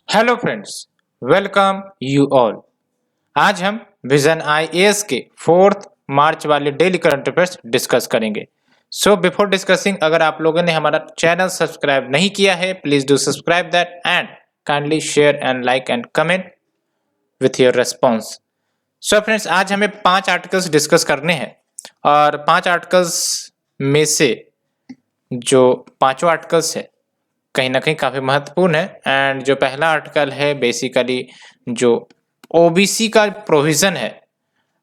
Hello friends, welcome you all. आज हम vision IAS के 4 मार्च वाले डेली करंट अफेयर्स डिस्कस करेंगे। सो बिफोर डिस्कसिंग, अगर आप लोगों ने हमारा चैनल सब्सक्राइब नहीं किया है, please do subscribe that and kindly share and like and comment with your response. So friends, आज हमें 5 आर्टिकल्स डिस्कस करने हैं और 5 आर्टिकल्स में से जो पांचों आर्टिकल्स है कहीं ना कहीं काफी महत्वपूर्ण है। एंड जो पहला आर्टिकल है बेसिकली जो ओबीसी का प्रोविजन है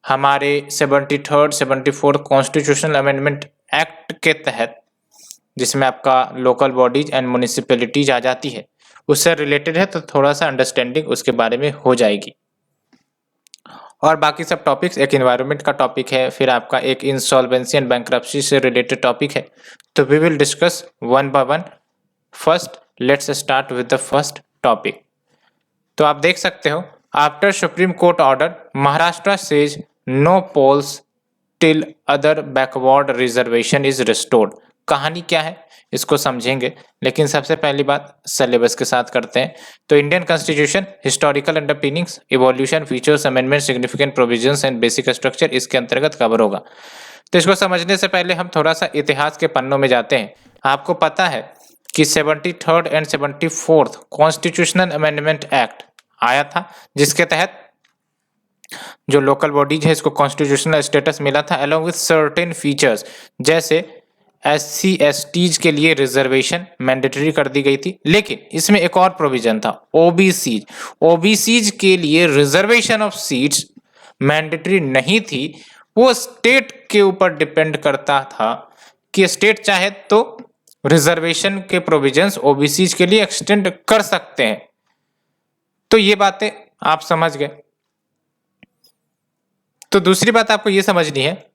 हमारे 73rd 74th constitutional amendment act के तहत, जिसमें आपका लोकल बॉडीज एंड म्युनिसिपैलिटीज आ जाती है, उससे रिलेटेड है। तो थोड़ा सा अंडरस्टैंडिंग उसके बारे में हो जाएगी। और बाकी सब टॉपिक्स, एक एनवायरनमेंट का टॉपिक है, फिर आपका एक इंसॉल्वेंसी एंड बैंक्रप्सी से रिलेटेड टॉपिक है। तो we will discuss one by one. First let's start with the first topic. तो आप देख सकते हो, after Supreme Court order Maharashtra says no polls till other backward reservation is restored. कहानी क्या है इसको समझेंगे, लेकिन सबसे पहली बात सिलेबस के साथ करते हैं। तो Indian constitution, historical underpinnings, evolution, features, amendment, significant provisions and basic structure इसके अंतर्गत कवर होगा। तो इसको समझने से पहले हम थोड़ा सा इतिहास के पन्नों में जाते हैं। आपको पता है कि 73rd and 74th constitutional amendment act आया था, जिसके तहत जो लोकल बॉडीज है इसको कॉन्स्टिट्यूशनल स्टेटस मिला था अलोंग विथ सर्टेन फीचर्स, जैसे एससी एसटीज के लिए रिजर्वेशन मैंडेटरी कर दी गई थी। लेकिन इसमें एक और प्रोविजन था, ओबीसीज के लिए रिजर्वेशन ऑफ सीट्स मैंडेटरी नहीं थी। वो स्टेट के ऊपर डिपेंड करता था कि स्टेट चाहे तो रिजर्वेशन के प्रोविजंस ओबीसीज के लिए एक्सटेंड कर सकते हैं। तो ये बातें आप समझ गए। तो दूसरी बात आपको ये समझनी है,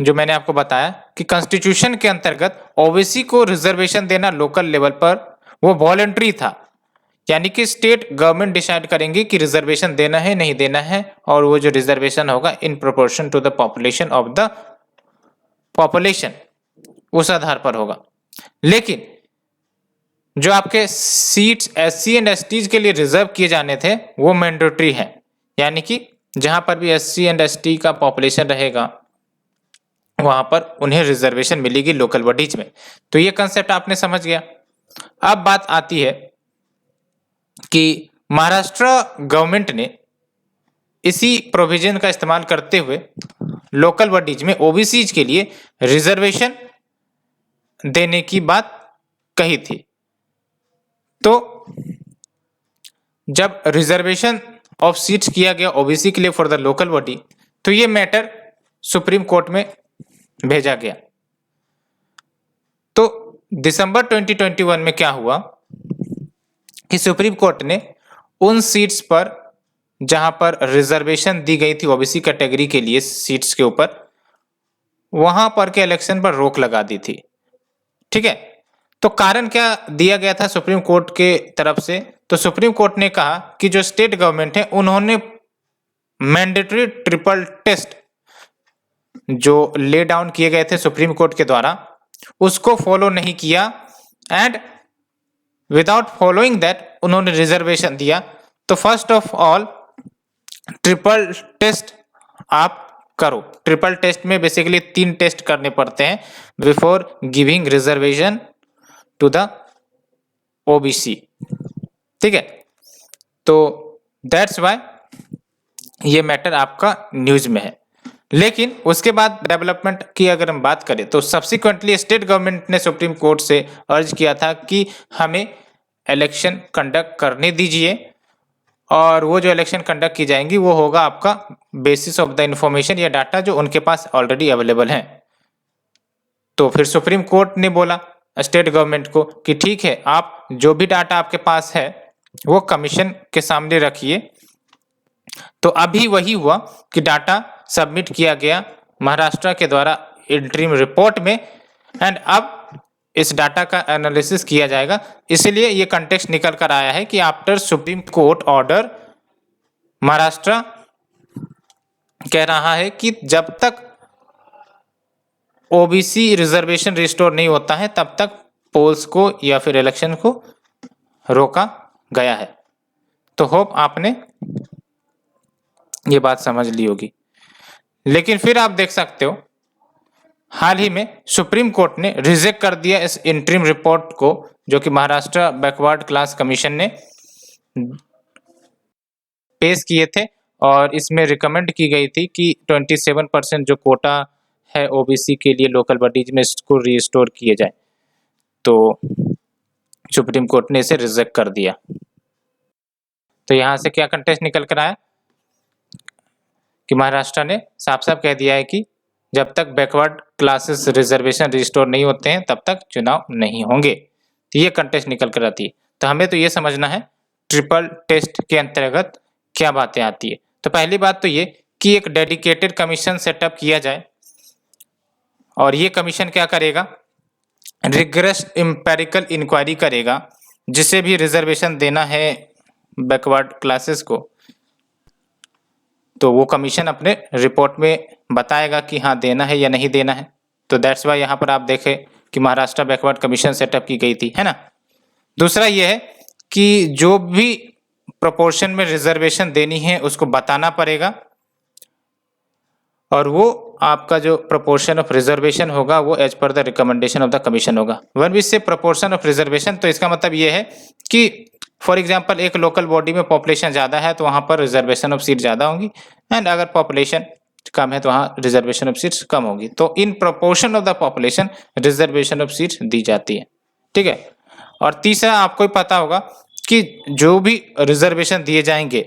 जो मैंने आपको बताया कि कॉन्स्टिट्यूशन के अंतर्गत ओबीसी को रिजर्वेशन देना लोकल लेवल पर वो वॉलंटरी था, यानी कि स्टेट गवर्नमेंट डिसाइड करेंगे कि रिजर्वेशन देना है नहीं देना है, और वो जो रिजर्वेशन होगा in proportion to the population of the population उस आधार पर होगा। लेकिन जो आपके सीट्स एससी एंड एसटी के लिए रिजर्व किए जाने थे वो मैंडेटरी है, यानी कि जहां पर भी एससी एंड एसटी का पॉपुलेशन रहेगा वहां पर उन्हें रिजर्वेशन मिलेगी लोकल बॉडीज में। तो ये कंसेप्ट आपने समझ गया। अब बात आती है कि महाराष्ट्र गवर्नमेंट ने इसी प्रोविजन का इस्तेमाल करते हुए लोकल बॉडीज में ओबीसी के लिए रिजर्वेशन देने की बात कही थी। तो जब रिजर्वेशन ऑफ सीट्स किया गया ओबीसी के लिए फॉर द लोकल बॉडी, तो ये मैटर सुप्रीम कोर्ट में भेजा गया। तो दिसंबर 2021 में क्या हुआ कि सुप्रीम कोर्ट ने उन सीट्स पर जहां पर रिजर्वेशन दी गई थी ओबीसी कैटेगरी के लिए सीट्स के ऊपर, वहां पर के इलेक्शन पर रोक लगा दी थी। ठीक है, तो कारण क्या दिया गया था सुप्रीम कोर्ट के तरफ से? तो सुप्रीम कोर्ट ने कहा कि जो स्टेट गवर्नमेंट है उन्होंने मैंडेटरी ट्रिपल टेस्ट जो ले डाउन किए गए थे सुप्रीम कोर्ट के द्वारा उसको फॉलो नहीं किया, एंड विदाउट फॉलोइंग दैट उन्होंने रिजर्वेशन दिया। तो first of all triple test आप करो। ट्रिपल टेस्ट में बेसिकली 3 टेस्ट करने पड़ते हैं before giving reservation to the OBC. ठीक है, तो दैट्स वाई ये मैटर आपका न्यूज में है। लेकिन उसके बाद डेवलपमेंट की अगर हम बात करें तो सब्सिक्वेंटली स्टेट गवर्नमेंट ने सुप्रीम कोर्ट से अर्ज किया था कि हमें इलेक्शन कंडक्ट करने दीजिए, और वो जो इलेक्शन कंडक्ट की जाएंगी वो होगा आपका बेसिस ऑफ द इंफॉर्मेशन या डाटा जो उनके पास ऑलरेडी अवेलेबल है। तो फिर सुप्रीम कोर्ट ने बोला स्टेट गवर्नमेंट को कि ठीक है, आप जो भी डाटा आपके पास है वो कमीशन के सामने रखिए। तो अभी वही हुआ कि डाटा सबमिट किया गया महाराष्ट्र के द्वारा इंटरिम रिपोर्ट में, एंड अब इस डाटा का एनालिसिस किया जाएगा। इसलिए ये कंटेक्स्ट निकल कर आया है कि after Supreme Court order Maharashtra कह रहा है कि जब तक ओबीसी रिजर्वेशन रिस्टोर नहीं होता है तब तक पोल्स को या फिर इलेक्शन को रोका गया है। तो होप आपने ये बात समझ ली होगी। लेकिन फिर आप देख सकते हो हाल ही में सुप्रीम कोर्ट ने रिजेक्ट कर दिया इस इंटरिम रिपोर्ट को, जो कि महाराष्ट्र बैकवर्ड क्लास कमीशन ने पेश किए थे और इसमें रिकमेंड की गई थी कि 27% जो कोटा है ओबीसी के लिए लोकल बॉडीज में इसको रिस्टोर किए जाए। तो सुप्रीम कोर्ट ने इसे रिजेक्ट कर दिया। तो यहाँ से क्या कंटेस्ट निकल कर आया कि महाराष्ट्र ने साफ साफ कह दिया है कि जब तक बैकवर्ड क्लासेस रिजर्वेशन रिस्टोर नहीं होते हैं तब तक चुनाव नहीं होंगे। तो ये कंटेस्ट निकल कर आती है। तो हमें तो ये समझना है ट्रिपल टेस्ट के अंतर्गत क्या बातें आती है। तो पहली बात तो ये कि एक डेडिकेटेड कमीशन सेटअप किया जाए और ये कमीशन क्या करेगा, रिग्रेस एम्पेरिकल इंक्वायरी करेगा। जिसे भी रिजर्वेशन देना है बैकवर्ड क्लासेस को, तो वो कमीशन अपने रिपोर्ट में बताएगा कि हाँ देना है या नहीं देना है। तो दैट्स वाई यहाँ पर आप देखें कि महाराष्ट्र बैकवर्ड कमीशन सेटअप की गई थी, है ना। दूसरा ये है कि जो भी प्रोपोर्शन में रिजर्वेशन देनी है उसको बताना पड़ेगा और वो आपका जो प्रोपोर्शन ऑफ रिजर्वेशन होगा वो as per the recommendation of the commission होगा। When we say proportion of reservation, तो इसका मतलब ये है कि फॉर एग्जांपल एक लोकल बॉडी में पॉपुलेशन ज़्यादा है तो वहाँ पर रिजर्वेशन ऑफ सीट ज़्यादा होंगी, एंड अगर पॉपुलेशन कम है तो वहाँ रिजर्वेशन ऑफ सीट्स कम होगी। तो in proportion of the population reservation of seats दी जाती है, ठीक है। और तीसरा आपको पता होगा कि जो भी रिजर्वेशन दिए जाएंगे,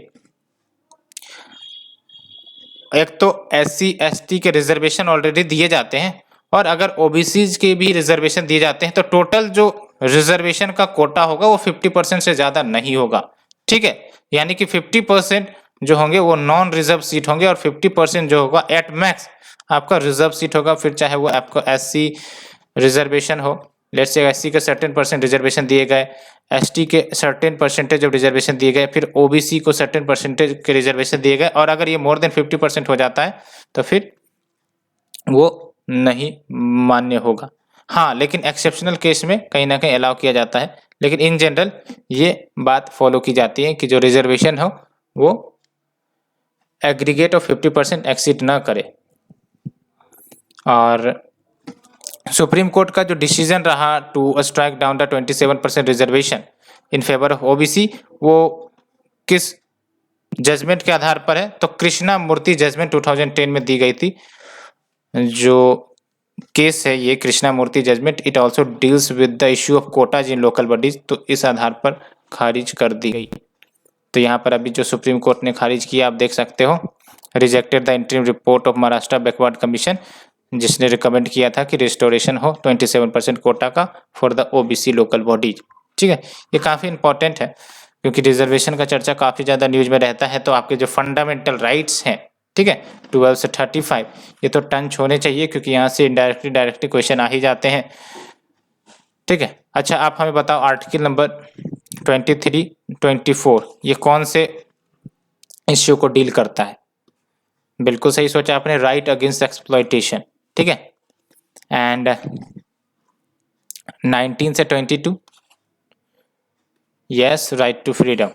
एक तो SC ST के रिजर्वेशन ऑलरेडी दिए जाते हैं और अगर ओबीसी के भी रिजर्वेशन दिए जाते हैं तो टोटल जो रिजर्वेशन का कोटा होगा वो 50% से ज़्यादा नहीं होगा, ठीक है। यानी कि 50% जो होंगे वो नॉन रिजर्व सीट होंगे और 50% जो होगा एट मैक्स आपका रिजर्व सीट होगा। फिर चाहे वो आपको SC रिजर्वेशन हो, लेट्स से SC के सर्टेन % रिजर्वेशन दिए गए, ST के सर्टेन % ऑफ रिजर्वेशन दिए गए, फिर OBC को सर्टेन % के रिजर्वेशन दिए गए, और अगर ये मोर देन 50% हो जाता है तो फिर वो नहीं मान्य होगा। हाँ, लेकिन एक्सेप्शनल केस में कहीं ना कहीं अलाउ किया जाता है, लेकिन इन जनरल ये बात फॉलो की जाती है कि जो रिजर्वेशन हो वो एग्रीगेट ऑफ 50% एक्सीड ना करे। और सुप्रीम कोर्ट का जो डिसीजन रहा to strike down the 27% reservation in favour of OBC, वो किस जजमेंट के आधार पर है, तो कृष्णा मूर्ति जजमेंट 2010 में दी गई थी। जो केस है ये Krishna Murthy judgement, it also deals with the issue of quotas in local bodies, तो इस आधार पर खारिज कर दी गई। तो यहाँ पर अभी जो सुप्रीम कोर्ट ने खारिज किया आप देख सकते हो, rejected the interim report of Maharashtra backward commission, जिसने रिकमेंड किया था कि रिस्टोरेशन हो 27% कोटा का for the OBC local bodies, ठीक है। ये काफ़ी इंपॉर्टेंट है क्योंकि रिजर्वेशन का चर्चा काफ़ी ज़्यादा न्यूज में रहता है। तो आपके जो फंडामेंटल राइट्स हैं, ठीक है, 12 से 35, ये तो टंच होने चाहिए क्योंकि यहाँ से डायरेक्टली क्वेश्चन आ ही जाते हैं, ठीक है। अच्छा, आप हमें बताओ आर्टिकल नंबर 23, 24 ये कौन से इश्यू को डील करता है। बिल्कुल सही सोचा आपने, राइट अगेंस्ट एक्सप्लॉयटेशन, ठीक है। एंड 19 से 22 यस, राइट टू फ्रीडम,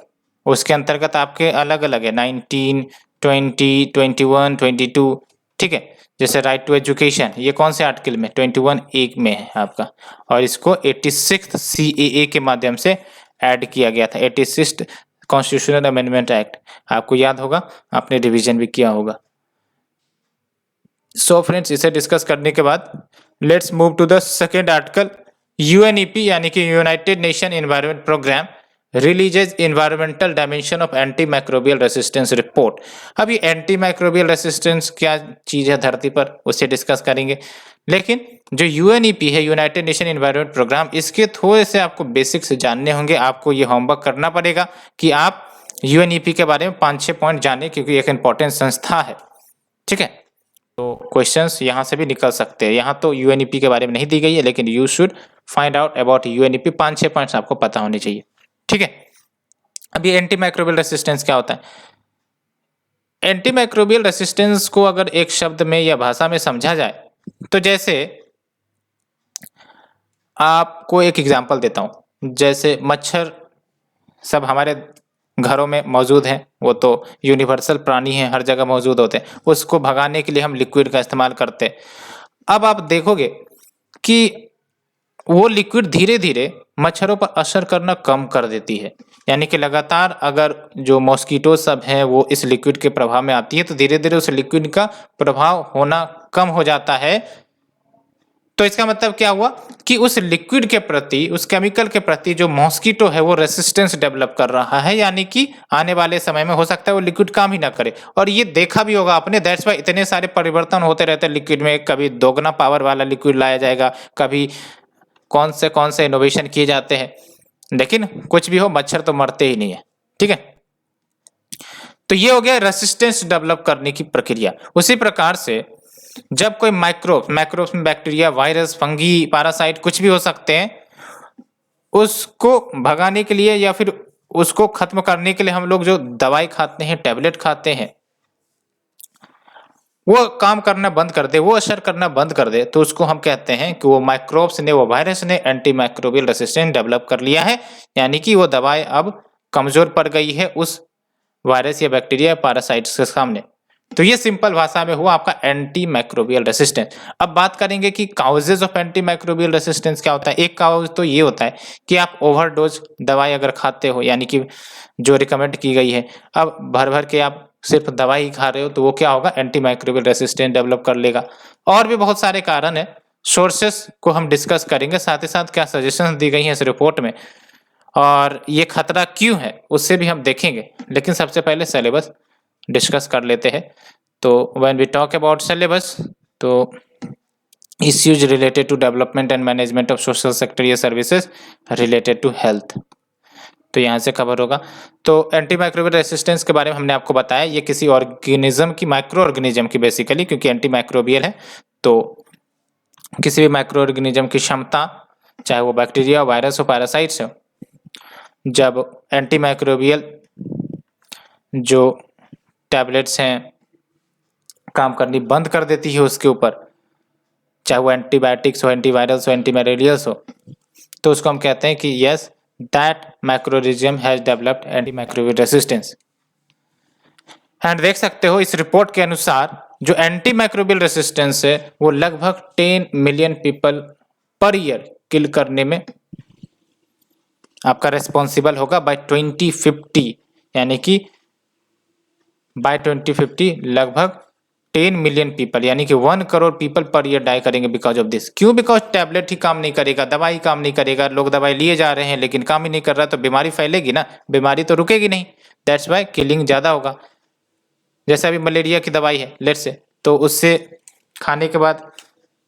उसके अंतर्गत आपके अलग अलग है 19, 20, 21, 22, ठीक है। जैसे राइट टू एजुकेशन, ये कौन से आर्टिकल में 21(1) में है आपका, और इसको 86th CAA के माध्यम से ऐड किया गया था, 86th कॉन्स्टिट्यूशनल अमेंडमेंट एक्ट, आपको याद होगा, आपने रिवीजन भी किया होगा। सो फ्रेंड्स, इसे डिस्कस करने के बाद let's move to the second article. UNEP यानी कि United Nation Environment Programme releases environmental dimension of anti microbial resistance report. अब ये एंटी माइक्रोबियल रेसिस्टेंस क्या चीज़ है धरती पर, उसे डिस्कस करेंगे। लेकिन जो UNEP है, यूनाइटेड नेशन एनवायरनमेंट प्रोग्राम, इसके थोड़े से आपको बेसिक्स जानने होंगे। आपको ये होमवर्क करना पड़ेगा कि आप UNEP के बारे में 5-6 पॉइंट जाने, क्योंकि एक इंपॉर्टेंट संस्था है, ठीक है। तो क्वेश्चंस यहाँ से भी निकल सकते हैं। यहाँ तो UNEP के बारे में नहीं दी गई है, लेकिन you should find out about UNEP, 5-6 points आपको पता होने चाहिए, ठीक है। अब ये एंटी माइक्रोबियल रेसिस्टेंस क्या होता है? एंटी माइक्रोबियल रेसिस्टेंस को अगर एक शब्द में या भाषा में समझा जाए तो जैसे आपको एक एग्जांपल देता हूँ। जैसे मच्छर सब हमारे घरों में मौजूद हैं, वो तो यूनिवर्सल प्राणी हैं, हर जगह मौजूद होते हैं, उसको भगाने के लिए हम लिक्विड का इस्तेमाल करते हैं। अब आप देखोगे कि वो लिक्विड धीरे धीरे मच्छरों पर असर करना कम कर देती है, यानी कि लगातार अगर जो मॉस्किटो सब हैं वो इस लिक्विड के प्रभाव में आती है तो धीरे धीरे उस लिक्विड का प्रभाव होना कम हो जाता है। तो इसका मतलब क्या हुआ कि उस लिक्विड के प्रति, उस केमिकल के प्रति जो मॉस्किटो है वो रेसिस्टेंस डेवलप कर रहा है, यानी कि आने वाले समय में हो सकता है वो लिक्विड काम ही ना करे। और ये देखा भी होगा आपने, दैट्स वाई इतने सारे परिवर्तन होते रहते हैं लिक्विड में। कभी दोगुना पावर वाला लिक्विड लाया जाएगा, कभी कौन से इनोवेशन किए जाते हैं, लेकिन कुछ भी हो मच्छर तो मरते ही नहीं है। ठीक है, तो ये हो गया रेसिस्टेंस डेवलप करने की प्रक्रिया। उसी प्रकार से जब कोई माइक्रोब्स में बैक्टीरिया, वायरस, फंगी, पैरासाइट कुछ भी हो सकते हैं, उसको भगाने के लिए या फिर उसको खत्म करने के लिए हम लोग जो दवाई खाते हैं, टैबलेट खाते हैं, वो काम करना बंद कर दे, वो असर करना बंद कर दे, तो उसको हम कहते हैं कि वो माइक्रोब्स ने, वो वायरस ने एंटी माइक्रोबियल रेसिस्टेंस डेवलप कर लिया है, यानी कि वो दवाई अब कमजोर पड़ गई है उस वायरस या बैक्टीरिया, पैरासाइट्स के सामने। तो ये सिंपल भाषा में हुआ आपका एंटी माइक्रोबियल रेसिस्टेंस। अब बात करेंगे कि causes of anti microbial resistance क्या होता है। एक काउज तो ये होता है कि आप ओवरडोज दवाई अगर खाते हो, यानी कि जो रिकमेंड की गई है, अब भर भर के आप सिर्फ दवाई ही खा रहे हो, तो वो क्या होगा, एंटी माइक्रोबियल रेसिस्टेंस डेवलप कर लेगा। और भी बहुत सारे कारण है, सोर्सेस को हम डिस्कस करेंगे, साथ ही साथ क्या सजेशन दी गई है इस रिपोर्ट में और ये खतरा क्यों है उससे भी हम देखेंगे। लेकिन सबसे पहले सिलेबस डिस्कस कर लेते हैं। तो when we talk about syllabus, तो issues related to development and management of social sector या सर्विसेज रिलेटेड टू हेल्थ, तो यहाँ से कवर होगा। तो एंटी माइक्रोबियल रेसिस्टेंस के बारे में हमने आपको बताया, ये किसी ऑर्गेनिज्म की, माइक्रो ऑर्गेनिज्म की बेसिकली, क्योंकि एंटी माइक्रोबियल है, तो किसी भी माइक्रो ऑर्गेनिज्म की क्षमता, चाहे वो बैक्टीरिया, वायरस हो, पैरासाइट्स हो, जब एंटी माइक्रोबियल जो टैबलेट्स हैं काम करनी बंद कर देती है उसके ऊपर, चाहे वो एंटीबायोटिक्स हो, एंटीवायरल्स हो, एंटीमैलेरियल्स हो, तो उसको हम कहते हैं कि yes that microorganism has developed anti microbial resistance. And देख सकते हो इस रिपोर्ट के अनुसार जो एंटी माइक्रोबियल रेसिस्टेंस है वो लगभग 10 मिलियन पीपल पर ईयर किल करने में आपका रेस्पॉन्सिबल होगा बाय 2050, यानी कि बाय 2050 लगभग 10 मिलियन पीपल, यानी कि 1 crore people per year die करेंगे बिकॉज ऑफ दिस। क्यों? बिकॉज टैबलेट ही काम नहीं करेगा, दवाई काम नहीं करेगा, लोग दवाई लिए जा रहे हैं लेकिन काम ही नहीं कर रहा, तो बीमारी फैलेगी ना, बीमारी तो रुकेगी नहीं, दैट्स वाई किलिंग ज़्यादा होगा। जैसे अभी मलेरिया की दवाई है लेट से, तो उससे खाने के बाद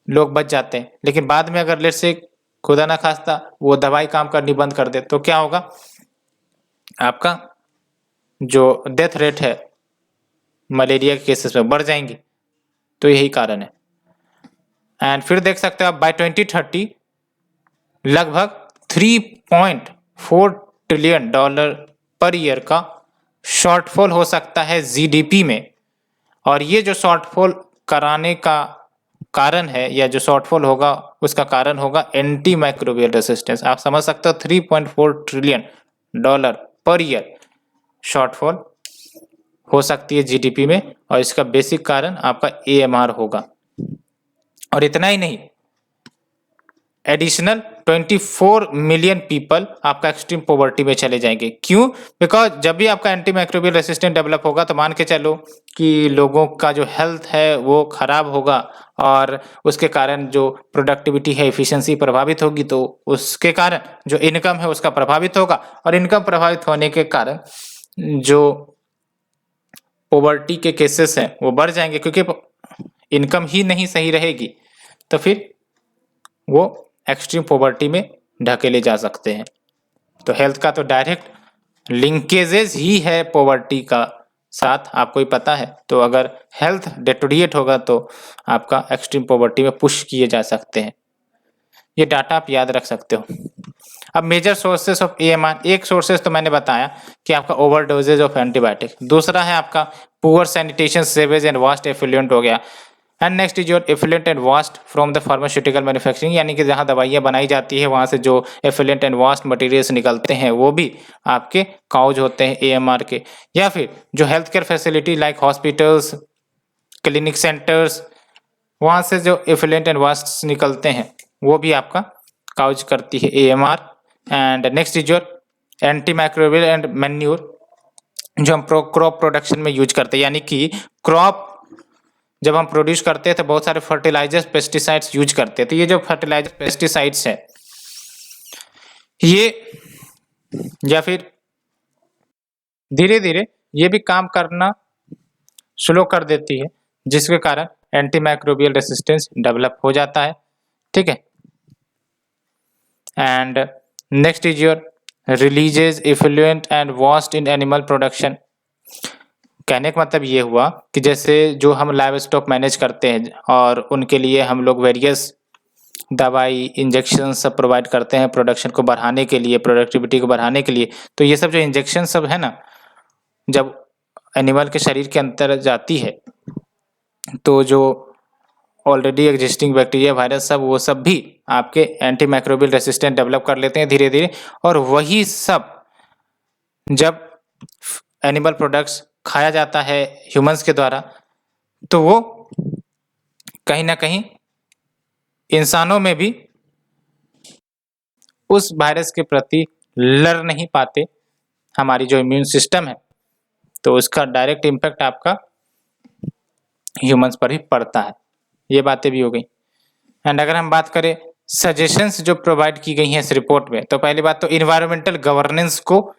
लोग बच जाते हैं, लेकिन बाद में अगर लेट से खुदा ना खास्ता वो दवाई काम करनी बंद कर दे तो क्या होगा, आपका जो डेथ रेट है मलेरिया के केसेस में बढ़ जाएंगी। तो यही कारण है। एंड फिर देख सकते हो आप बाय 2030 लगभग 3.4 ट्रिलियन डॉलर पर ईयर का शॉर्टफॉल हो सकता है जीडीपी में। और ये जो शॉर्टफॉल कराने का कारण है, या जो शॉर्टफॉल होगा उसका कारण होगा एंटी माइक्रोबियल रेसिस्टेंस। आप समझ सकते हो 3.4 trillion dollar per year shortfall हो सकती है जीडीपी में, और इसका बेसिक कारण आपका एएमआर होगा। और इतना ही नहीं, एडिशनल 24 मिलियन पीपल आपका एक्सट्रीम पॉवर्टी में चले जाएंगे। क्यों? बिकॉज जब भी आपका एंटी माइक्रोबियल रेसिस्टेंट डेवलप होगा तो मान के चलो कि लोगों का जो हेल्थ है वो खराब होगा, और उसके कारण जो प्रोडक्टिविटी है, एफिशिएंसी प्रभावित होगी, तो उसके कारण जो इनकम है उसका प्रभावित होगा, और इनकम प्रभावित होने के कारण जो पॉवर्टी के केसेस हैं वो बढ़ जाएंगे, क्योंकि इनकम ही नहीं सही रहेगी, तो फिर वो एक्सट्रीम पॉवर्टी में ढकेले जा सकते हैं। तो हेल्थ का तो डायरेक्ट लिंकेजेस ही है पॉवर्टी का साथ, आपको ही पता है। तो अगर हेल्थ डेटोरिएट होगा तो आपका एक्सट्रीम पॉवर्टी में पुश किए जा सकते हैं। ये डाटा आप याद रख सकते हो। अब मेजर सोर्सेस ऑफ एएमआर, एक सोर्सेस तो मैंने बताया कि आपका ओवरडोजेज ऑफ एंटीबायोटिक, दूसरा है आपका poor sanitation, sewage and waste effluent हो गया, and next is your effluent and waste from the pharmaceutical manufacturing, यानी कि जहाँ दवाइयाँ बनाई जाती है वहाँ से जो एफिलेंट एंड वास्ट मटेरियल्स निकलते हैं वो भी आपके काउज होते हैं एएमआर के। या फिर जो health care facility like hospitals, clinic centres, वहाँ से जो एफिलेंट एंड वास्ट निकलते हैं वो भी आपका काउज करती है AMR. And next is your anti microbial and manure, जो हम क्रॉप प्रोडक्शन में यूज करते हैं, यानी कि क्रॉप जब हम प्रोड्यूस करते हैं तो बहुत सारे फर्टिलाइजर्स पेस्टिसाइड्स यूज करते हैं। तो ये जो फर्टिलाइजर पेस्टिसाइड्स है ये या फिर धीरे धीरे ये भी काम करना स्लो कर देती है, जिसके कारण एंटी माइक्रोबियल रेसिस्टेंस डेवलप हो जाता है। ठीक है। And next is your releases effluent and vast in animal production. कहने का मतलब ये हुआ कि जैसे जो हम लाइव स्टॉक मैनेज करते हैं और उनके लिए हम लोग वेरियस दवाई इंजेक्शन सब प्रोवाइड करते हैं प्रोडक्शन को बढ़ाने के लिए, प्रोडक्टिविटी को बढ़ाने के लिए। तो ये सब जो इंजेक्शन सब है ना, जब एनिमल के शरीर के अंदर जाती है तो जो ऑलरेडी एग्जिस्टिंग बैक्टीरिया वायरस सब वो सब भी आपके एंटी माइक्रोबियल रेसिस्टेंट डेवलप कर लेते हैं धीरे धीरे। और वही सब जब एनिमल प्रोडक्ट्स खाया जाता है ह्यूमंस के द्वारा तो वो कहीं ना कहीं इंसानों में भी उस वायरस के प्रति लड़ नहीं पाते हमारी जो इम्यून सिस्टम है, तो उसका डायरेक्ट इम्पैक्ट आपका ह्यूमंस पर ही पड़ता है। ये बातें भी हो गई। एंड अगर हम बात करें सजेशंस जो प्रोवाइड की गई हैं इस रिपोर्ट में, तो पहली बात तो इन्वायरमेंटल गवर्नेंस को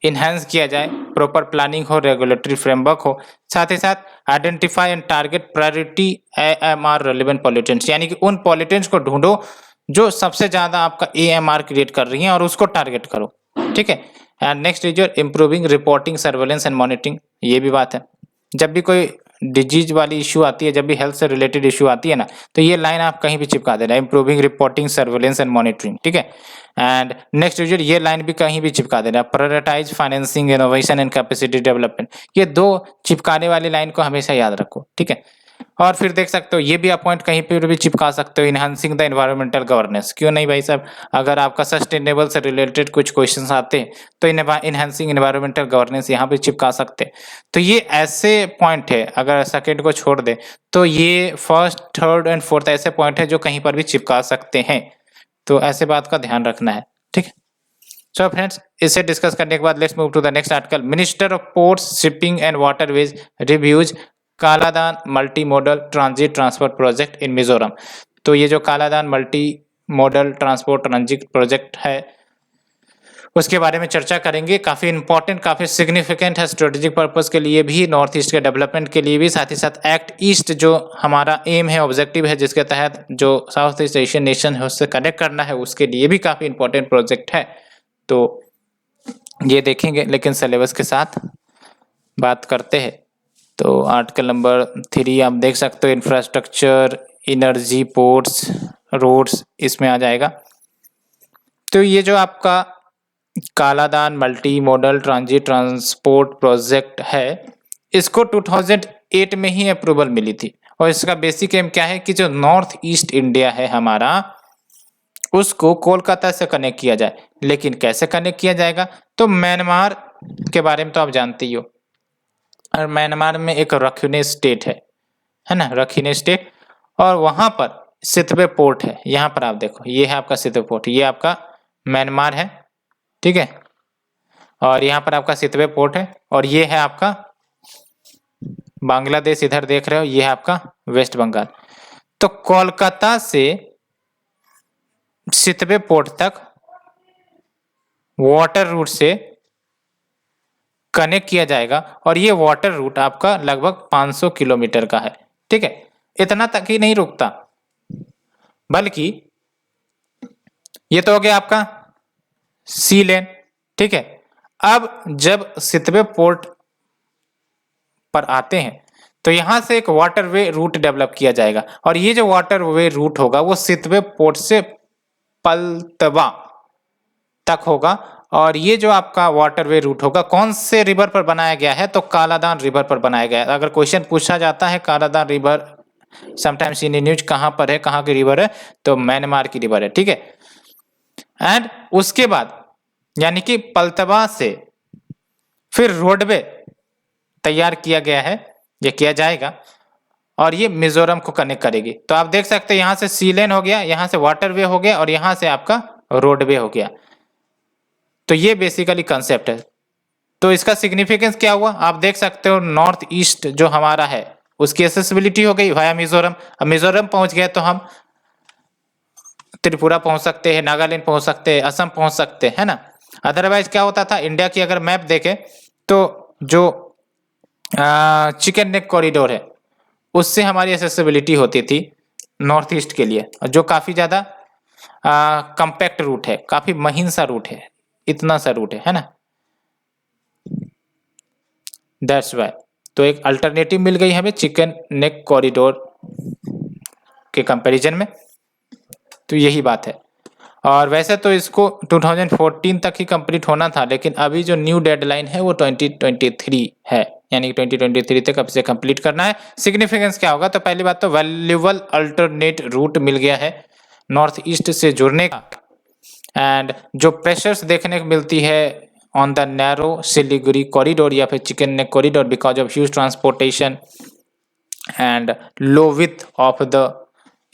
इन्हांस किया जाए, प्रॉपर प्लानिंग हो, रेगुलेटरी फ्रेमवर्क हो, साथ ही साथ identify and target priority AMR relevant pollutants, यानी कि उन पॉल्यूटेंट्स को ढूंढो जो सबसे ज्यादा आपका एएमआर क्रिएट कर रही हैं और उसको टारगेट करो। ठीक है। And next is your improving reporting surveillance and monitoring. ये भी बात है, जब भी कोई डिजीज वाली इश्यू आती है, जब भी हेल्थ से रिलेटेड इश्यू आती है ना, तो ये लाइन आप कहीं भी चिपका देना, improving reporting surveillance and monitoring. ठीक है। एंड नेक्स्ट यूजर ये लाइन भी कहीं भी चिपका देना, prioritise financing innovation and capacity development. ये दो चिपकाने वाली लाइन को हमेशा याद रखो। ठीक है। और फिर देख सकते हो ये भी आप पॉइंट कहीं पर भी चिपका सकते हो, इनहांसिंग द एनवायरमेंटल गवर्नेंस। क्यों नहीं भाई साहब, अगर आपका सस्टेनेबल से रिलेटेड कुछ क्वेश्चंस आते हैं तो इनहांसिंग एनवायरमेंटल गवर्नेंस यहाँ पे चिपका सकते हैं। तो ये ऐसे पॉइंट है, अगर सेकेंड को छोड़ दे तो ये फर्स्ट, थर्ड एंड फोर्थ ऐसे पॉइंट है जो कहीं पर भी चिपका सकते हैं। तो ऐसे बात का ध्यान रखना है। ठीक है। सो फ्रेंड्स, इसे डिस्कस करने के बाद let's move to the next article. Minister of ports, shipping and waterways reviews Kaladan multi modal transit transport project in Mizoram. तो ये जो Kaladan multi modal transport transit project है उसके बारे में चर्चा करेंगे। काफ़ी इंपॉर्टेंट, काफ़ी सिग्निफिकेंट है स्ट्रेटेजिक पर्पस के लिए भी, नॉर्थ ईस्ट के डेवलपमेंट के लिए भी, साथ ही साथ एक्ट ईस्ट जो हमारा एम है, ऑब्जेक्टिव है, जिसके तहत जो साउथ ईस्ट एशियन नेशन है उससे कनेक्ट करना है, उसके लिए भी काफ़ी इंपॉर्टेंट प्रोजेक्ट है। तो ये देखेंगे, लेकिन सिलेबस के साथ बात करते हैं। तो आर्टिकल नंबर 3 आप देख सकते हो, इंफ्रास्ट्रक्चर, एनर्जी, पोर्ट्स, रोड्स, इसमें आ जाएगा। तो ये जो आपका Kaladan multi modal transit transport project है, इसको 2008 में ही अप्रूवल मिली थी। और इसका बेसिक एम क्या है कि जो नॉर्थ ईस्ट इंडिया है हमारा, उसको कोलकाता से कनेक्ट किया जाए। लेकिन कैसे कनेक्ट किया जाएगा, तो म्यांमार के बारे में तो आप जानते ही हो। और म्यांमार में एक रखीने स्टेट है ना, रखीने स्टेट, और वहां पर सितवे पोर्ट है। यहाँ पर आप देखो, ये है आपका सितवे पोर्ट, ये आपका म्यांमार है। ठीक है। और यहाँ पर आपका सितवे पोर्ट है, और ये है आपका बांग्लादेश, इधर देख रहे हो, ये है आपका वेस्ट बंगाल। तो कोलकाता से सितवे पोर्ट तक वाटर रूट से कनेक्ट किया जाएगा, और ये वाटर रूट आपका लगभग 500 किलोमीटर का है। ठीक है। इतना तक ही नहीं रुकता, बल्कि ये तो हो गया आपका सी लेन। ठीक है। अब जब सितवे पोर्ट पर आते हैं तो यहां से एक वाटरवे रूट डेवलप किया जाएगा, और ये जो वाटरवे रूट होगा वो सितवे पोर्ट से पलतवा तक होगा। और ये जो आपका वाटरवे रूट होगा कौन से रिवर पर बनाया गया है, तो कालादान रिवर पर बनाया गया है। अगर क्वेश्चन पूछा जाता है Kaladan river sometimes in news कहाँ पर है, कहाँ की रिवर है, तो म्यांमार की रिवर है, ठीक है। एंड उसके बाद यानी कि पलतबा से फिर रोडवे तैयार किया गया है, ये किया जाएगा और ये मिजोरम को कनेक्ट करेगी। तो आप देख सकते हैं यहाँ से सी लेन हो गया, यहाँ से वाटरवे हो गया और यहाँ से आपका रोडवे हो गया। तो ये बेसिकली कंसेप्ट है। तो इसका सिग्निफिकेंस क्या हुआ आप देख सकते हो, नॉर्थ ईस्ट जो हमारा है उसकी एसेसिबिलिटी हो गई वाया मिजोरम। अब मिजोरम पहुंच गए तो हम त्रिपुरा पहुंच सकते हैं, नागालैंड पहुंच सकते हैं, असम पहुंच सकते हैं, है ना। अदरवाइज क्या होता था, इंडिया की अगर मैप देखें तो जो चिकन नेक कॉरिडोर है उससे हमारी एसेसिबिलिटी होती थी नॉर्थ ईस्ट के लिए, जो काफ़ी ज़्यादा कम्पैक्ट रूट है, काफ़ी महीन सा रूट है, इतना सा रूट है ना। दैट्स वाई तो एक अल्टरनेटिव मिल गई हमें चिकन नेक कॉरिडोर के कंपैरिजन में, तो यही बात है। और वैसे तो इसको 2014 तक ही कंप्लीट होना था, लेकिन अभी जो न्यू डेडलाइन है वो 2023 है, यानी कि 2023 तक अब इसे कंप्लीट करना है। सिग्निफिकेंस क्या होगा, तो पहली बात तो वैल्यूएबल अल्टरनेट रूट मिल गया है नॉर्थ ईस्ट से जुड़ने का। एंड जो प्रेशर्स देखने को मिलती है on the narrow Siliguri corridor या फिर chicken neck corridor because of huge transportation and low width of the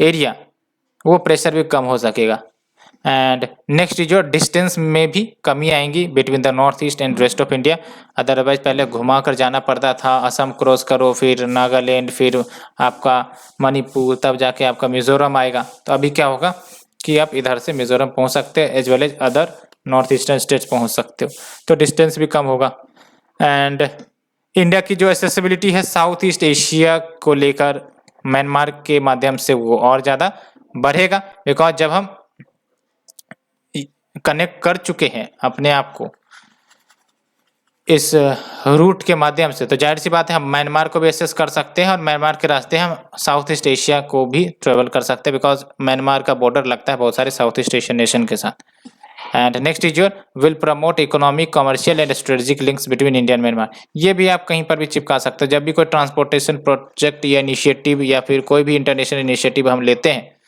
area, वो प्रेशर भी कम हो सकेगा। एंड नेक्स्ट जो डिस्टेंस में भी कमी आएंगी between the north east and west of India. Otherwise पहले घुमा कर जाना पड़ता था, असम क्रॉस करो, फिर नागालैंड, फिर आपका मणिपुर, तब जाके आपका मिजोरम आएगा। तो अभी क्या होगा कि आप इधर से मिजोरम पहुंच सकते हैं as well as other north eastern states पहुंच सकते हो, तो डिस्टेंस भी कम होगा। एंड इंडिया की जो एसेसिबिलिटी है साउथ ईस्ट एशिया को लेकर म्यांमार के माध्यम से वो और ज़्यादा बढ़ेगा, बिकॉज जब हम कनेक्ट कर चुके हैं अपने आप को इस रूट के माध्यम से, तो जाहिर सी बात है हम म्यांमार को भी एक्सेस कर सकते हैं और म्यांमार के रास्ते हम साउथ ईस्ट एशिया को भी ट्रेवल कर सकते हैं, बिकॉज म्यांमार का बॉर्डर लगता है बहुत सारे साउथ ईस्ट एशियन नेशन के साथ। And next is your will promote economic, commercial and strategic links between India and Myanmar. ये भी आप कहीं पर भी चिपका सकते हो, जब भी कोई ट्रांसपोर्टेशन प्रोजेक्ट या इनिशिएटिव या फिर कोई भी इंटरनेशनल इनिशिएटिव हम लेते हैं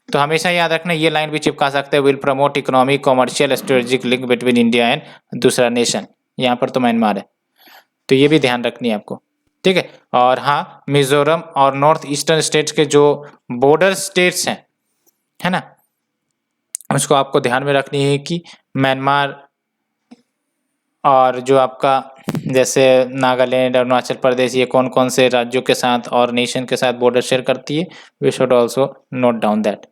तो हमेशा याद रखना ये लाइन भी चिपका सकते हैं, will promote economic, commercial, strategic link between India and दूसरा नेशन। यहाँ पर तो म्यांमार है, तो ये भी ध्यान रखनी है आपको, ठीक है। और हाँ, मिजोरम और नॉर्थ ईस्टर्न स्टेट्स के जो बॉर्डर स्टेट्स हैं, है ना, उसको आपको ध्यान में रखनी है कि म्यांमार और जो आपका जैसे नागालैंड, अरुणाचल प्रदेश, ये कौन कौन से राज्यों के साथ और नेशन के साथ बॉर्डर शेयर करती है, we should also note down that.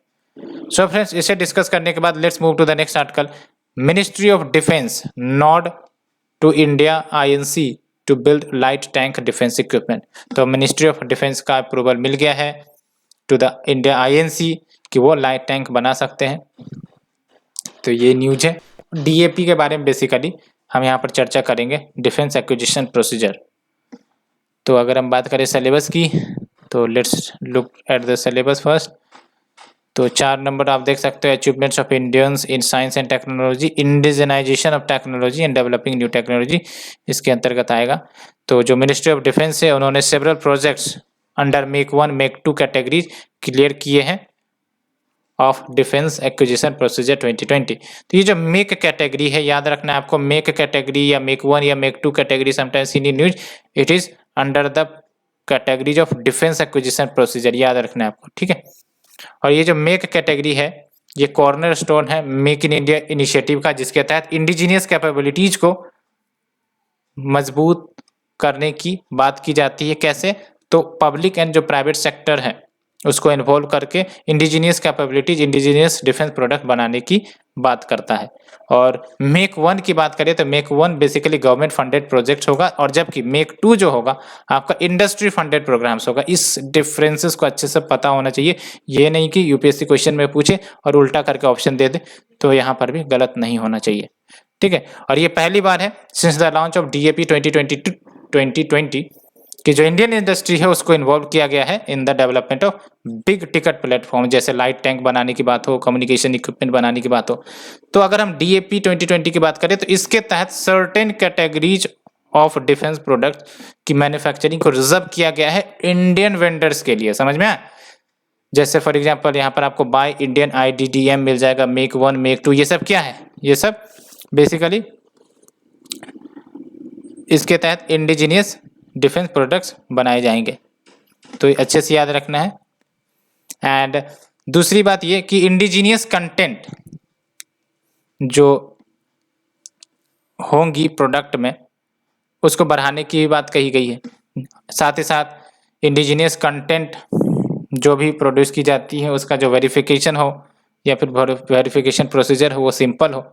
So friends, इसे डिस्कस करने के बाद let's move to the next article. Ministry of defence nod to India INC to build light tank defence equipment. तो ministry of defence का approval मिल गया है to the India INC कि वो लाइट टैंक बना सकते हैं। तो ये न्यूज है। DAP के बारे में बेसिकली हम यहाँ पर चर्चा करेंगे, डिफेंस एक्विजिशन प्रोसीजर। तो अगर हम बात करें सिलेबस की तो let's look at the syllabus first. तो 4 नंबर आप देख सकते हो, achievements of Indians in science and technology, indigenisation of technology and developing new technology, इसके अंतर्गत आएगा। तो जो मिनिस्ट्री ऑफ डिफेंस है उन्होंने several projects under make 1 make 2 categories clear किए हैं ऑफ डिफेंस एक्विजिशन प्रोसीजर 2020। तो ये जो मेक कैटेगरी है, याद रखना है आपको, मेक कैटेगरी या मेक 1 या make 2 category sometimes in news, it is under the categories of defence acquisition procedure, याद रखना है आपको, ठीक है। और ये जो मेक कैटेगरी है ये कॉर्नर स्टोन है मेक इन इंडिया इनिशिएटिव का, जिसके तहत इंडिजिनियस कैपेबिलिटीज को मजबूत करने की बात की जाती है। कैसे, तो पब्लिक एंड जो प्राइवेट सेक्टर है उसको इन्वॉल्व करके indigenous capabilities, indigenous defence product बनाने की बात करता है। और मेक 1 की बात करें तो make 1 basically government funded project होगा, और जबकि मेक 2 जो होगा आपका इंडस्ट्री फंडेड प्रोग्राम्स होगा। इस डिफरेंसेस को अच्छे से पता होना चाहिए, ये नहीं कि UPSC क्वेश्चन में पूछे और उल्टा करके ऑप्शन दे दे, तो यहाँ पर भी गलत नहीं होना चाहिए, ठीक है। और ये पहली बार है since the launch of DAP 2020 कि जो इंडियन इंडस्ट्री है उसको इन्वॉल्व किया गया है in the development of big ticket platform, जैसे लाइट टैंक बनाने की बात हो, कम्युनिकेशन इक्विपमेंट बनाने की बात हो। तो अगर हम DAP 2020 की बात करें तो इसके तहत certain categories of defence product की मैन्युफैक्चरिंग को रिजर्व किया गया है इंडियन वेंडर्स के लिए। समझ में आया? जैसे फॉर एग्जांपल यहाँ पर आपको बाय इंडियन IDDM मिल जाएगा, मेक 1 मेक 2, ये सब क्या है? ये सब बेसिकली इसके तहत इंडिजिनियस डिफेंस प्रोडक्ट्स बनाए जाएंगे, तो अच्छे से याद रखना है। एंड दूसरी बात ये कि इंडिजिनियस कंटेंट जो होंगी प्रोडक्ट में उसको बढ़ाने की बात कही गई है। साथ ही साथ इंडिजिनियस कंटेंट जो भी प्रोड्यूस की जाती है उसका जो वेरिफिकेशन हो या फिर वेरिफिकेशन प्रोसीजर हो वो सिंपल हो।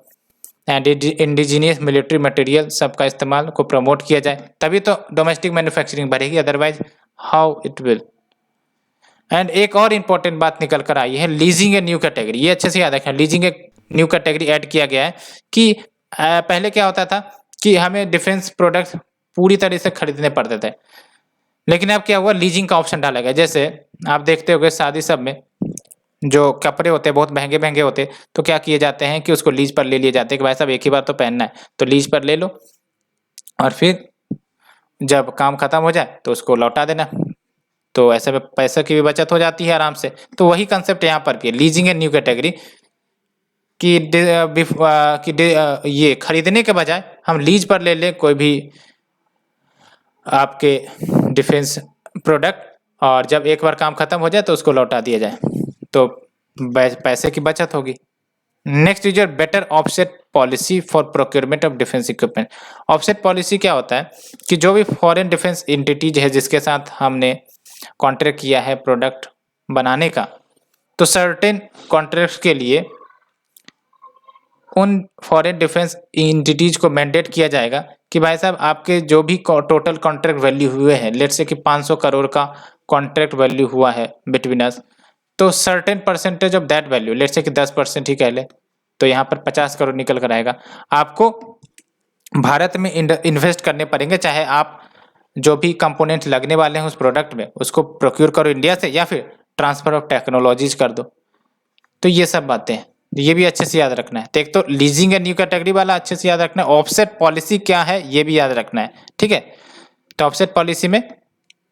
एंड इंडिजिनियस मिलिट्री मटेरियल सबका इस्तेमाल को प्रमोट किया जाए, तभी तो डोमेस्टिक मैन्युफैक्चरिंग बढ़ेगी, otherwise how it will. And एक और इम्पोर्टेंट बात निकल कर आई है, लीजिंग ए न्यू कैटेगरी। ये अच्छे से याद रखें, leasing a new category add किया गया है कि पहले क्या होता था कि हमें डिफेंस प्रोडक्ट्स पूरी तरह से खरीदने पड़ते थे, लेकिन अब क्या हुआ, लीजिंग का ऑप्शन डाला गया। जैसे आप देखते होंगे शादी सब में जो कपड़े होते हैं बहुत महंगे महंगे होते हैं, तो क्या किए जाते हैं कि उसको लीज पर ले लिए जाते हैं कि भाई साहब एक ही बार तो पहनना है, तो लीज पर ले लो और फिर जब काम खत्म हो जाए तो उसको लौटा देना। तो ऐसे में पैसे की भी बचत हो जाती है आराम से। तो वही कंसेप्ट यहाँ पर भी है, लीजिंग ए न्यू कैटेगरी ये खरीदने के बजाय हम लीज पर ले लें कोई भी आपके डिफेंस प्रोडक्ट, और जब एक बार काम खत्म हो जाए तो उसको लौटा दिया जाए, तो पैसे की बचत होगी। Next is your better offset policy for procurement of defence equipment. Offset policy क्या होता है कि जो भी फॉरेन डिफेंस एंटिटीज है जिसके साथ हमने कॉन्ट्रैक्ट किया है प्रोडक्ट बनाने का, तो सर्टेन कॉन्ट्रैक्ट के लिए उन फॉरेन डिफेंस एंटिटीज को मैंडेट किया जाएगा कि भाई साहब आपके जो भी टोटल कॉन्ट्रैक्ट वैल्यू हुए हैं, लेट्स से कि 500 करोड़ का कॉन्ट्रैक्ट वैल्यू हुआ है बिटवीन अस, तो certain percentage of that value, let's say कि 10% ही कह ले, तो यहाँ पर 50 करोड़ निकल कर आएगा। आपको भारत में इन्वेस्ट करने पड़ेंगे, चाहे आप जो भी कंपोनेंट लगने वाले हैं उस प्रोडक्ट में उसको प्रोक्योर करो इंडिया से या फिर ट्रांसफर ऑफ टेक्नोलॉजीज कर दो। तो ये सब बातें हैं, ये भी अच्छे से याद रखना है। तो एक तो लीजिंग ए न्यू कैटेगरी वाला अच्छे से याद रखना है, ऑफसेट पॉलिसी क्या है ये भी याद रखना है, ठीक है। तो ऑफसेट पॉलिसी में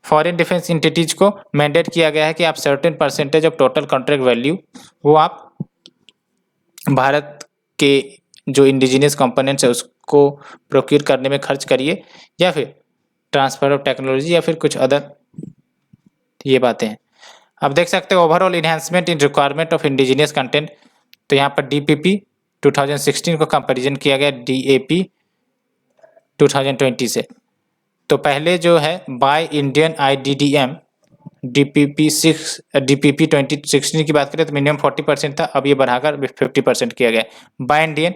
फॉरेन डिफेंस एंटिटीज को मैंडेट किया गया है कि आप certain percentage of total contract value वो आप भारत के जो इंडिजिनियस कंपोनेंट्स है उसको प्रोक्योर करने में खर्च करिए, या फिर ट्रांसफर ऑफ टेक्नोलॉजी या फिर कुछ अदर, ये बातें हैं। अब देख सकते हो overall enhancement in requirement of indigenous content, तो यहाँ पर DPP 2016 को कंपैरिजन किया गया DAP 2020 से। तो पहले जो है बाय इंडियन IDDM DPP 2016 की बात करें तो मिनिमम 40% था, अब ये बढ़ाकर 50% किया गया। बाय इंडियन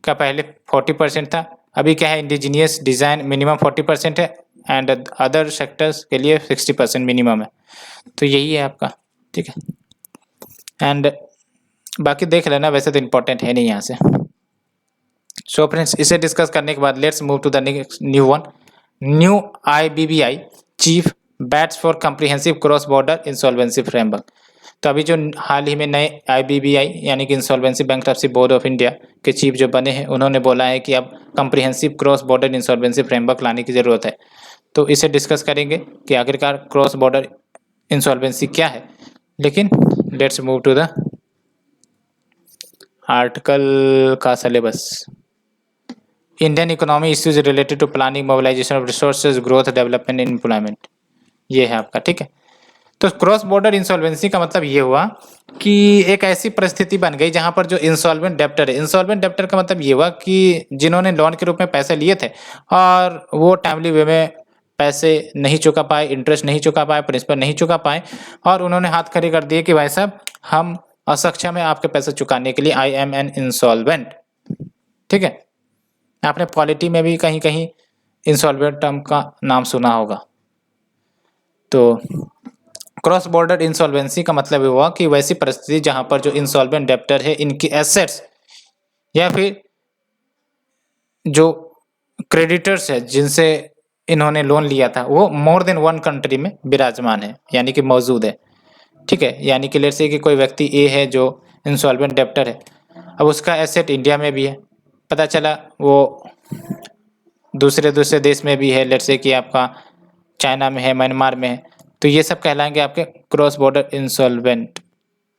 का पहले 40% था, अभी क्या है इंडिजिनियस डिज़ाइन मिनिमम 40% है एंड अदर सेक्टर्स के लिए 60% मिनिमम है। तो यही है आपका, ठीक है। एंड बाकी देख लेना, वैसे तो इम्पोर्टेंट है नहीं यहाँ से। सो फ्रेंड्स, इसे डिस्कस करने के बाद let's move to the next new one. New IBBI chief bats for comprehensive cross border insolvency framework. तो अभी जो हाल ही में नए IBBI यानी कि insolvency bankruptcy board of India के चीफ जो बने हैं, उन्होंने बोला है कि अब comprehensive cross border insolvency framework लाने की ज़रूरत है। तो इसे डिस्कस करेंगे कि आखिरकार क्रॉस बॉर्डर इंसॉल्वेंसी क्या है। लेकिन let's move to the article का syllabus. Indian economy issues related to planning mobilisation of resources growth development employment, ये है आपका, ठीक है। तो क्रॉस बॉर्डर इंसॉल्वेंसी का मतलब ये हुआ कि एक ऐसी परिस्थिति बन गई जहां पर जो इंसॉल्वेंट डेप्टर है, इंसॉल्वेंट डेप्टर का मतलब ये हुआ कि जिन्होंने लोन के रूप में पैसे लिए थे और वो टाइमली वे में पैसे नहीं चुका पाए, इंटरेस्ट नहीं चुका पाए, प्रिंसिपल नहीं चुका पाए, और उन्होंने हाथ खड़े कर दिए कि भाई साहब हम असक्षम है आपके पैसे चुकाने के लिए, आई एम एन इंसॉल्वेंट, ठीक है। आपने पॉलिटी में भी कहीं कहीं इंसॉल्वेंट टर्म का नाम सुना होगा। तो क्रॉस बॉर्डर इंसॉल्वेंसी का मतलब हुआ कि वैसी परिस्थिति जहां पर जो इंसॉल्वेंट डेप्टर है इनकी एसेट्स या फिर जो क्रेडिटर्स है जिनसे इन्होंने लोन लिया था वो मोर देन वन कंट्री में विराजमान है, यानी कि मौजूद है, ठीक है। यानी कि लेट्स से कि कोई व्यक्ति A है जो इंसॉल्वेंट डेप्टर है, अब उसका एसेट इंडिया में भी है, पता चला वो दूसरे देश में भी है, लेट्स से कि आपका चाइना में है, म्यांमार में है, तो ये सब कहलाएंगे आपके क्रॉस बॉर्डर इंसॉल्वेंट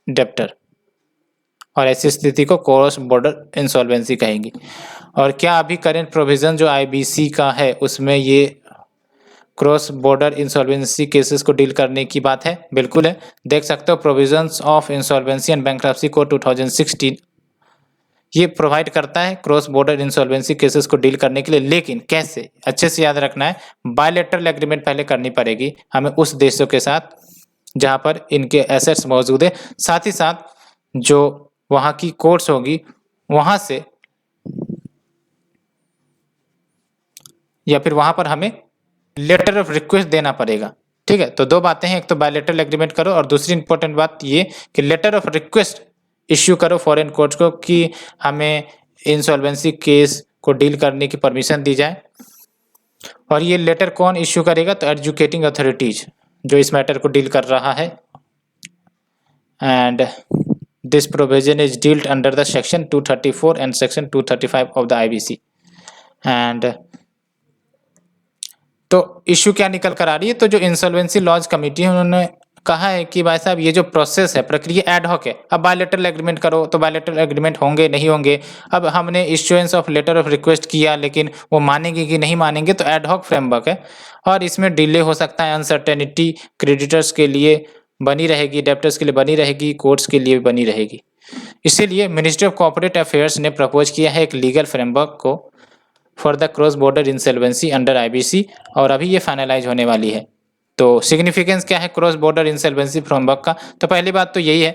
डेप्टर, और ऐसी स्थिति को क्रॉस बॉर्डर इंसॉल्वेंसी कहेंगी। और क्या अभी करेंट प्रोविजन जो आईबीसी का है उसमें ये क्रॉस बॉर्डर इंसॉल्वेंसी केसेस को डील करने की बात है? बिल्कुल है। देख सकते हो provisions of insolvency and bankruptcy code 2016 ये प्रोवाइड करता है क्रॉस बॉर्डर इंसॉल्वेंसी केसेस को डील करने के लिए, लेकिन कैसे? अच्छे से याद रखना है, बायलैटरल एग्रीमेंट पहले करनी पड़ेगी हमें उस देशों के साथ जहां पर इनके एसेट्स मौजूद है, साथ ही साथ जो वहां की कोर्ट्स होगी वहां से, या फिर वहां पर हमें लेटर ऑफ रिक्वेस्ट देना पड़ेगा। ठीक है, तो दो बातें हैं, एक तो बायलैटरल एग्रीमेंट करो और दूसरी इंपॉर्टेंट बात ये कि लेटर ऑफ रिक्वेस्ट इश्यू करो फॉरेन कोर्ट्स को कि हमें इंसॉल्वेंसी केस को डील करने की परमिशन दी जाए। और ये लेटर कौन इश्यू करेगा? तो एजुकेटिंग अथॉरिटीज जो इस मैटर को डील कर रहा है। And this provision is dealt under the section 234 and section 235 of the IBC. And तो इश्यू क्या निकल कर आ रही है? तो जो इंसॉल्वेंसी लॉज कमेटी है उन्होंने कहा है कि भाई साहब ये जो प्रोसेस है, प्रक्रिया एड हॉक है। अब बायलैटरल एग्रीमेंट करो तो बायलैटरल एग्रीमेंट होंगे नहीं होंगे। अब हमने issuance of letter of request किया लेकिन वो मानेंगे कि नहीं मानेंगे, तो एड हॉक फ्रेमवर्क है और इसमें डिले हो सकता है। अनसर्टेनिटी क्रेडिटर्स के लिए बनी रहेगी, डेप्टर्स के लिए बनी रहेगी, कोर्ट्स के लिए बनी रहेगी। इसीलिए मिनिस्ट्री ऑफ कॉर्पोरेट अफेयर्स ने प्रपोज किया है एक लीगल फ्रेमवर्क को for the cross border insolvency under IBC, और अभी ये फाइनलाइज होने वाली है। तो सिग्निफिकेंस क्या है क्रॉस बॉर्डर इंसॉल्वेंसी फ्रेमवर्क का? तो पहली बात तो यही है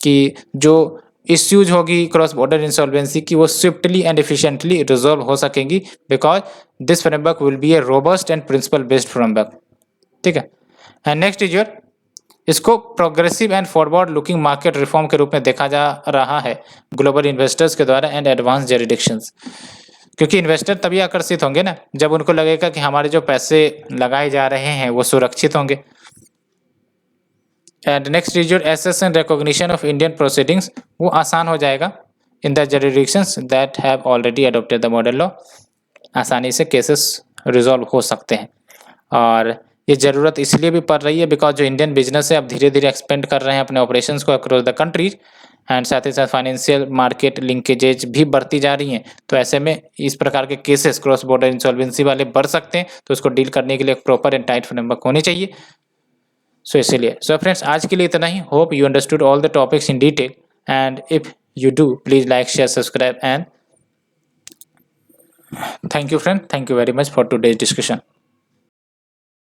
कि जो इश्यूज होगी क्रॉस बॉर्डर इंसॉल्वेंसी की वो स्विफ्टली एंड एफिशिएंटली रिजॉल्व हो सकेंगी, because this framework will be A robust and principle based framework. ठीक है, एंड नेक्स्ट इज योर, इसको progressive and forward looking market reform के रूप में देखा जा रहा है ग्लोबल इन्वेस्टर्स के द्वारा एंड एडवांस जरिडिक्शंस, क्योंकि इन्वेस्टर तभी आकर्षित होंगे ना जब उनको लगेगा कि हमारे जो पैसे लगाए जा रहे हैं वो सुरक्षित होंगे। And next is your access and recognition of Indian proceedings, वो आसान हो जाएगा in the jurisdictions that have already adopted the model law, आसानी से केसेस रिजॉल्व हो सकते हैं। और ये ज़रूरत इसलिए भी पड़ रही है बिकॉज जो इंडियन बिजनेस है अब धीरे धीरे एक्सपेंड कर रहे हैं अपने ऑपरेशंस को अक्रॉस द कंट्रीज, एंड साथ ही साथ फाइनेंशियल मार्केट लिंकेजेज भी बढ़ती जा रही हैं। तो ऐसे में इस प्रकार के केसेस क्रॉस बॉर्डर इंसॉल्वेंसी वाले बढ़ सकते हैं, तो उसको डील करने के लिए एक प्रॉपर एंड टाइट फ्रेमवर्क होनी चाहिए। सो इसीलिए फ्रेंड्स आज के लिए इतना ही। Hope you understood all the topics in detail, and if you do, please like, share, subscribe, and thank you friend, thank you very much for today's discussion.